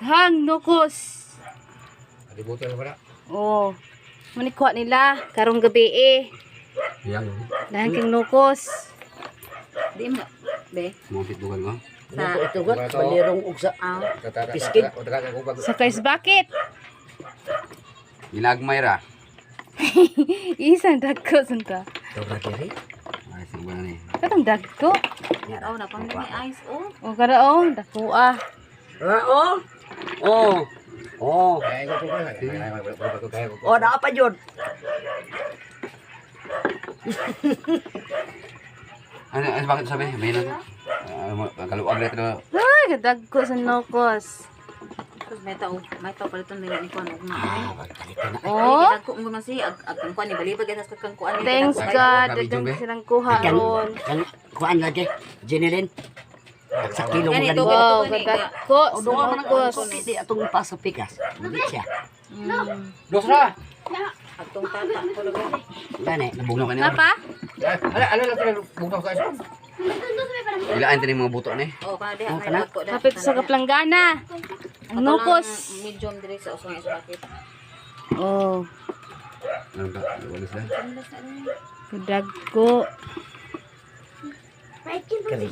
Hang nukos. Adibutin mo pala. Oh. Manikuha nila karong gabi eh. Yang. Dahil kang nukos. Di mo, be. Mungkit bukan mo. Sa Ito got, balirong ugsa. Piskin. Sa first bucket. Ginagmay ra. Isang dagko sunta. Ito ba kiri? Ay, sino ba na ni? Katong dagko. oh, na pang may ice oh. O karaong dagko ah. Oh. Oh. Oh. Kaya ko pa. Kaya ko. Oh, naa pa yun. Ano, bakit sabi? May lang. Kaluwag na ito. Ay, dagko sa nukos. Tapos may tao paliton nila ni kuan ug na. Oh. Dagko mo man si ag kang kuan ni balibag sa kang kuan ni. Thanks God. Dagang silang kuha ron. Kuan lagi. Jenilyn. Sa kilong Yan, ito, ganito. Wow, Ito, dagko O, sa doon ka nukos. Hindi atong paso pikas. Hindi siya. Dos ra. Agtong tata ko lugar. Gani. Nabugnaw ka niya. Apa? Ala lang tayo bugnaw ka isa. Ilaan tayo mga buto ni. Oh, kana di Oh, may kana? dagko da. Kapit sa kaplanggana. Ang nukos. Medium diri sa usong sa bakit. Oh, Ano ba? Walis na. dagko. Kari.